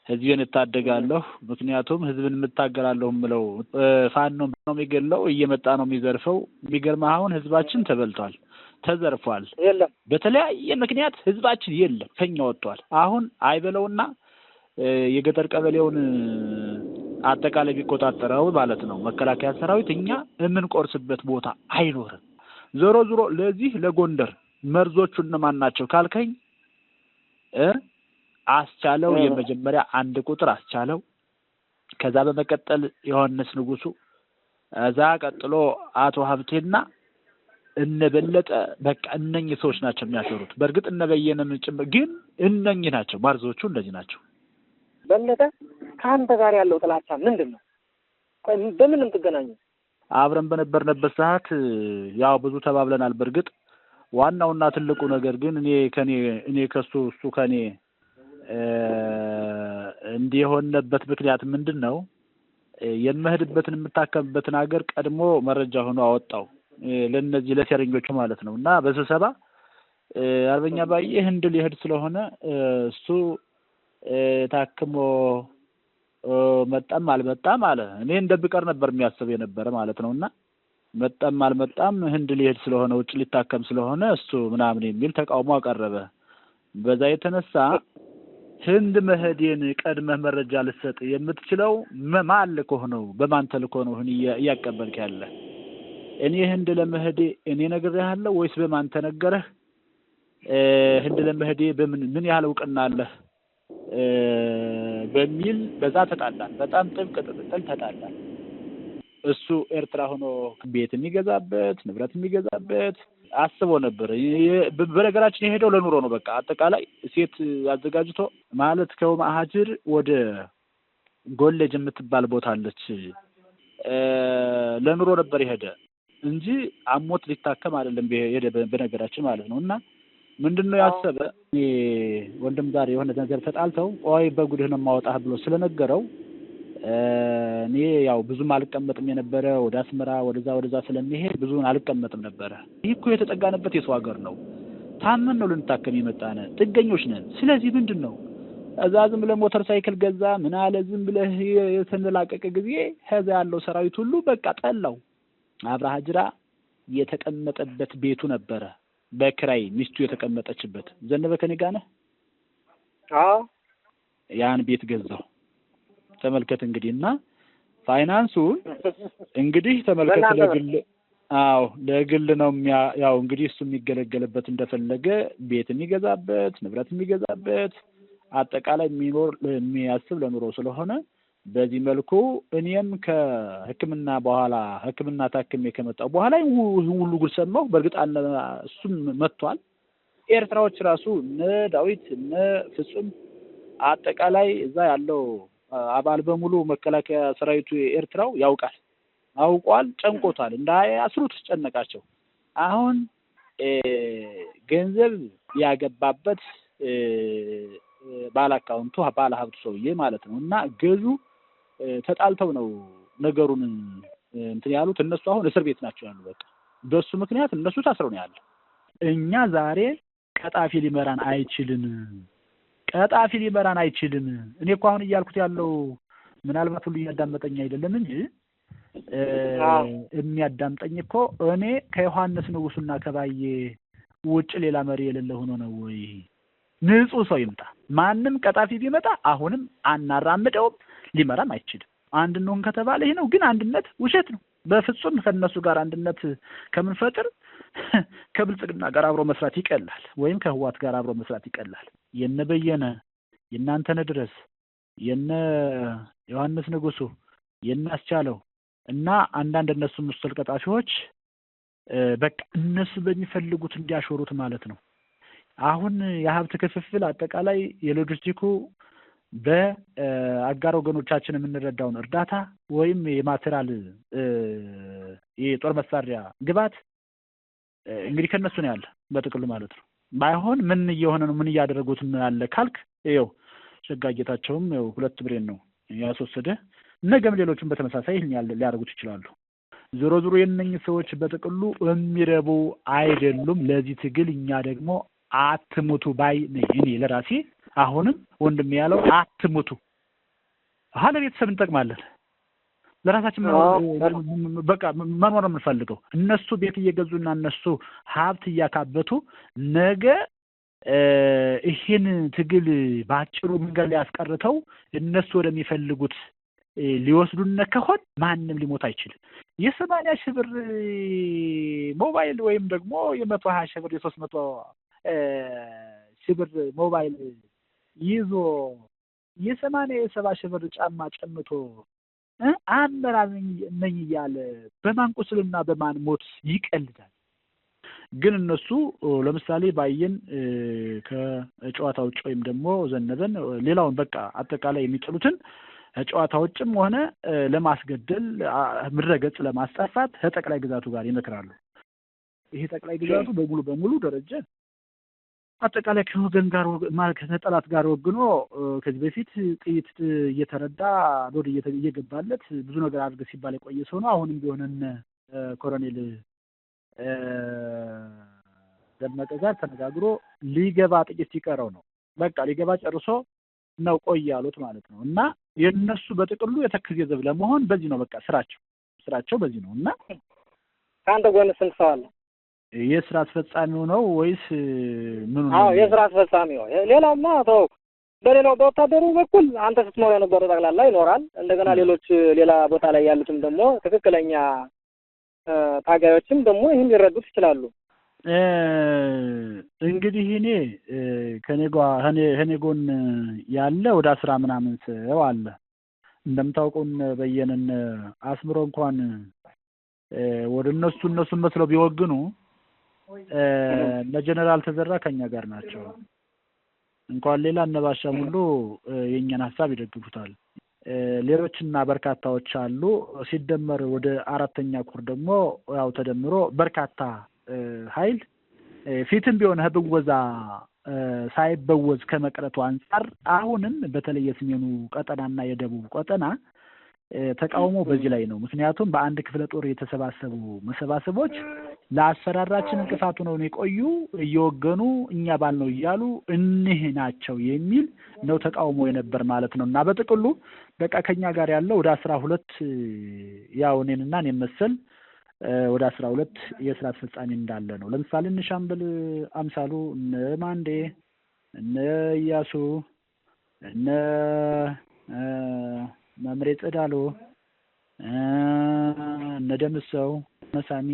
ህዝብን እታደጋለሁ ምክንያቱም ህዝብን መታገላለሁ ምለው ፋኖ ነው የሚገለው እየመጣ ነው የሚዘርፈው የሚገርም አሁን ህዝባችን ተበልቷል ተዘርፏል በተለያየ ምክንያት ህዝባችን የለም ከኛ ወጥቷል አሁን አይበለውና የገጠር ቀበሌውን አጠቃላይ ቢቆጣጠረው ማለት ነው መከላከያ ሰራዊት እኛ ምን ቆርስበት ቦታ አይኖርም ዞሮ ዞሮ ለዚህ ለጎንደር መርዞቹ እነማን ናቸው ካልከኝ አስቻለው የመጀመሪያ አንድ ቁጥር አስቻለው ከዛ በመቀጠል ዮሐንስ ንጉሱ እዛ ቀጥሎ አቶ ሀብቴና እነበለጠ በቃ እነኚህ ሰዎች ናቸው የሚያሰሩት በርግጥ እነበየነም ጭምር ግን እነኚህ ናቸው ማርዞቹ እንደዚህ ናቸው በለጠ ካንተ ጋር ያለው ጥላቻ ምንድነው በምንም ትገናኙ አብረን በነበርንበት ሰዓት ያው ብዙ ተባብለናል በርግጥ ዋናውና ትልቁ ነገር ግን እኔ ከሱ እሱ ከኔ እንዲሆንበት ምክንያት ምንድነው የመህድበትን የምታከምበትን ሀገር ቀድሞ መረጃ ሆኖ አወጣው ለነዚህ ለሴረኞቹ ማለት ነውና በስብሰባ አርበኛ ባዬ ህንድ ሊሄድ ስለሆነ እሱ ታክሞ መጣም አልመጣም አለ እኔ እንደብቀር ነበር የሚያስብ የነበረ ማለት ነውና መጣም አልመጣም ህንድ ሊሄድ ስለሆነ ውጭ ሊታከም ስለሆነ እሱ ምናምን የሚል ተቃውሞ አቀረበ በዛ የተነሳ ህንድ መሄድን ቀድመህ መረጃ ልሰጥ የምትችለው ማልኮ ነው በማን ተልኮ ነው ያቀበልክ ያለ እኔ ህንድ ለመሄድ እኔ ነግሬሃለሁ ወይስ በማን ተነገረህ ህንድ ለመሄድ በምን ያህል እውቅና አለህ በሚል በዛ ተጣላን በጣም ጥብቅ ተጣላን እሱ ኤርትራ ሆኖ ቤት የሚገዛበት ንብረት የሚገዛበት አስቦ ነበር በነገራችን የሄደው ለኑሮ ነው በቃ አጠቃላይ ሴት አዘጋጅቶ ማለት ከማሃጅር ወደ ጎሌጅ የምትባል ቦታ አለች ለኑሮ ነበር የሄደ እንጂ አሞት ሊታከም አይደለም የሄደ በነገራችን ማለት ነውና ምንድነው ያሰበ ወንድም ጋር የሆነ ነገር ተጣልተው ኦይ በጉድህ ነው ማውጣህ ብሎ ስለነገረው እኔ ያው ብዙም አልቀመጥም የነበረ ወደ አስመራ ወደዛ ስለሚሄድ ብዙን አልቀመጥም ነበር ይሄኮ የተጠጋነበት የሰው ሀገር ነው ታመን ነው ልንታከም ይመጣነ ጥገኞች ነን ስለዚህ ምንድነው አዛዝም ለሞተር ሳይክል ገዛ ምን አለ ዝም ብለህ የተንላቀቀ ጊዜ ከዛ ያለው ሰራዊት ሁሉ በቃ ጠላው አብርሃ ጅራ የተቀመጠበት ቤቱ ነበረ በክራይ ሚስቱ የተቀመጠችበት ዘነበ ከኔ ጋር ነህ አዎ ያን ቤት ገዛው ተመልከት እንግዲህና ፋይናንሱ እንግዲህ ተመልከት ለግል ነው ያው እንግዲህ እሱ የሚገለገልበት እንደፈለገ ቤት የሚገዛበት ንብረት የሚገዛበት አጠቃላይ የሚያስብ ለኑሮ ስለሆነ በዚህ መልኩ እኔም ከህክምና በኋላ ህክምና ታክሜ ከመጣው በኋላ ሁሉ ጉድ ሰማሁ በርግጥ እሱም መጥቷል ኤርትራዎች ራሱ ዳዊት ፍጹም አጠቃላይ እዛ ያለው አባል በሙሉ መከላከያ ሰራዊቱ ኤርትራው ያውቃል አውቋል ጨንቆታል እንዳያስሩት ጨነቃቸው አሁን ገንዘብ ያገባበት ባለ አካውንቱ ባለ ሀብቱ ሰውዬ ማለት ነውና ገዙ ተጣልተው ነው ነገሩን እንትን ያሉት እነሱ አሁን እስር ቤት ናቸው ያሉ በቃ በሱ ምክንያት እነሱ ታስረው ነው ያለው እኛ ዛሬ ቀጣፊ ሊመራን አይችልም እኔ እኮ አሁን እያልኩት ያለው ምናልባት ሁሉ ያዳመጠኝ አይደለም እንጂ የሚያዳምጠኝ እኮ እኔ ከዮሐንስ ንጉሱና ከባዬ ውጭ ሌላ መሪ የሌለ ሆኖ ነው ወይ ንጹህ ሰው ይምጣ ማንም ቀጣፊ ቢመጣ አሁንም አናራምደውም ሊመራም አይችልም አንድ ነው ከተባለ ይሄ ነው ግን አንድነት ውሸት ነው በፍጹም ከነሱ ጋር አንድነት ከምንፈጥር ከብልጽግና ጋር አብሮ መስራት ይቀላል ወይም ከህዋት ጋር አብሮ መስራት ይቀላል የነበየነ የናንተነ ድረስ የነ ዮሐንስ ንጉሱ የናስቻለው እና አንዳንድ እነሱ ሙስል ቀጣፊዎች በቃ እነሱ በሚፈልጉት እንዲያሾሩት ማለት ነው አሁን የሀብት ክፍፍል አጠቃላይ የሎጂስቲኩ በአጋር ወገኖቻችን የምንረዳውን እርዳታ ወይም የማቴሪያል የጦር መሳሪያ ግባት እንግዲህ ከነሱ ነው ያለ በጥቅሉ ማለት ነው ባይሆን ምን እየሆነ ነው ምን ያደረጉት ያለ ካልክ ይኸው ሸጋጌታቸውም ይኸው 2 ብሬን ነው ያስወሰደ ነገም ሌሎችም በተመሳሳይ ይሄን ያለ ሊያደርጉት ይችላሉ ዞሮ ዞሮ የነኝ ሰዎች በጥቅሉ የሚረቡ አይደሉም ለዚህ ትግል እኛ ደግሞ አትሙቱ ባይ ነኝ እኔ ለራሴ አሁንም ወንድም ያለው አትሙቱ ሀለ ቤተሰብ እንጠቅማለን ለራሳችን በቃ መኖር የምንፈልገው እነሱ ቤት እየገዙና እነሱ ሀብት እያካበቱ ነገ ይሄን ትግል ባጭሩ መንገድ ላይ ያስቀርተው እነሱ ወደሚፈልጉት ሊወስዱን ከሆነ ማንንም ሊሞት አይችልም። የ80 ሺህ ብር ሞባይል ወይም ደግሞ የ120 ሺህ ብር የ300 ሺህ ብር ሞባይል ይዞ የ80 የ70 ሺህ ብር ጫማ ጨምቶ አመራር ነኝ እያለ በማን ቁስልና በማን ሞት ይቀልዳል። ግን እነሱ ለምሳሌ ባየን ከጨዋታ ውጭ ወይም ደግሞ ዘነበን ሌላውን በቃ አጠቃላይ የሚጥሉትን ጨዋታ ውጭም ሆነ ለማስገደል ምድረገጽ ለማስጠፋት ከጠቅላይ ግዛቱ ጋር ይመክራሉ። ይሄ ጠቅላይ ግዛቱ በሙሉ ደረጃ አጠቃላይ ከወገን ጋር ማለት ከጠላት ጋር ወግኖ ከዚህ በፊት ጥይት እየተረዳ ዶድ እየገባለት ብዙ ነገር አድርገ ሲባል የቆየ ሰው ነው። አሁንም ቢሆን ኮሎኔል ደመቀ ጋር ተነጋግሮ ሊገባ ጥቂት ሲቀረው ነው በቃ ሊገባ ጨርሶ ነው ቆይ ያሉት ማለት ነው። እና የነሱ በጥቅሉ የተከዜ ዘብ ለመሆን በዚህ ነው በቃ ስራቸው በዚህ ነው። እና ካንተ ጎን ስንት ሰው አለ? የስራ አስፈጻሚው ነው ወይስ ምን ነው? አዎ የስራ አስፈጻሚው። ሌላውማ ተው በሌላው በወታደሩ በኩል አንተ ስትኖር የነበረው ጠቅላላ ይኖራል። እንደገና ሌላ ቦታ ላይ ያሉትም ደግሞ ትክክለኛ ታጋዮችም ደግሞ ይሄን ሊረዱት ይችላሉ። እንግዲህ እኔ ከኔ ጎን ያለ ወደ 10 ምናምን ሰው አለ። እንደምታውቁን በየነን አስምሮ እንኳን ወደ እነሱን መስለው ቢወግኑ ለጀነራል ተዘራ ከኛ ጋር ናቸው። እንኳን ሌላ እነባሻም ሁሉ የኛን ሐሳብ ይደግፉታል። ሌሎችና በርካታዎች አሉ። ሲደመር ወደ 4ኛ ኩር ደግሞ ያው ተደምሮ በርካታ ኃይል ፊትም ቢሆን ህብወዛ ሳይበወዝ ከመቅረቱ አንፃር አሁንም በተለይ የሰሜኑ ቀጠናና የደቡብ ቀጠና ተቃውሞ በዚህ ላይ ነው። ምክንያቱም በአንድ ክፍለ ጦር የተሰባሰቡ መሰባሰቦች ለአሰራራችን እንቅፋቱ ነው የቆዩ እየወገኑ እኛ ባልነው እያሉ እኒህ ናቸው የሚል ነው ተቃውሞ የነበር ማለት ነው። እና በጥቅሉ በቃ ከኛ ጋር ያለው ወደ 12 ያው እኔንና እኔን መሰል ወደ 12 የስራ አስፈጻሚ እንዳለ ነው። ለምሳሌ እነ ሻምበል አምሳሉ እነ ማንዴ እነ ኢያሱ እነ መምሬ ጸዳሎ እነ ደምሰው መሳሚ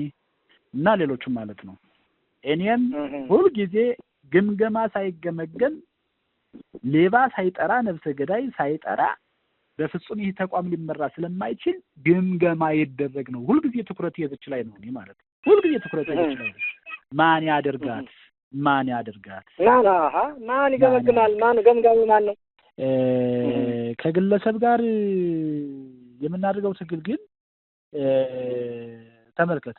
እና ሌሎችም ማለት ነው። እኔም ሁሉ ጊዜ ግምገማ ሳይገመገም ሌባ ሳይጠራ ነፍሰ ገዳይ ሳይጠራ በፍጹም ይህ ተቋም ሊመራ ስለማይችል ግምገማ ይደረግ ነው። ሁሉ ጊዜ ትኩረት የዘች ላይ ነው እኔ ማለት ነው። ሁሉ ጊዜ ትኩረት የዘች ላይ ነው። ማን ያደርጋት ማን ይገመግማል? ማን ገምጋሚ ማን ነው? ከግለሰብ ጋር የምናደርገው ትግል ግን ተመልከት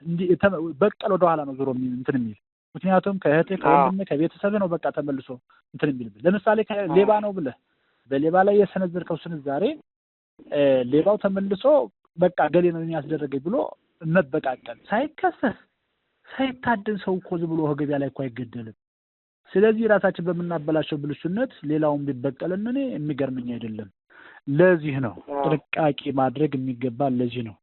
በቀል ወደ ኋላ ነው ዞሮ እንትን የሚል ምክንያቱም ከእህቴ ከወንድሜ ከቤተሰብ ነው በቃ ተመልሶ እንትን የሚል ለምሳሌ ሌባ ነው ብለህ በሌባ ላይ የሰነዘርከው ስንዛሬ ሌባው ተመልሶ በቃ ገሌ ነው የሚያስደርገኝ ብሎ መበቃቀል ሳይከሰስ ሳይታደን ሰው እኮ ዝም ብሎ ገበያ ላይ እኮ አይገደልም። ስለዚህ ራሳችን በመናበላቸው ብልሹነት ሌላውን ቢበቀልን እኔ የሚገርመኝ አይደለም። ለዚህ ነው ጥንቃቄ ማድረግ የሚገባ ለዚህ ነው።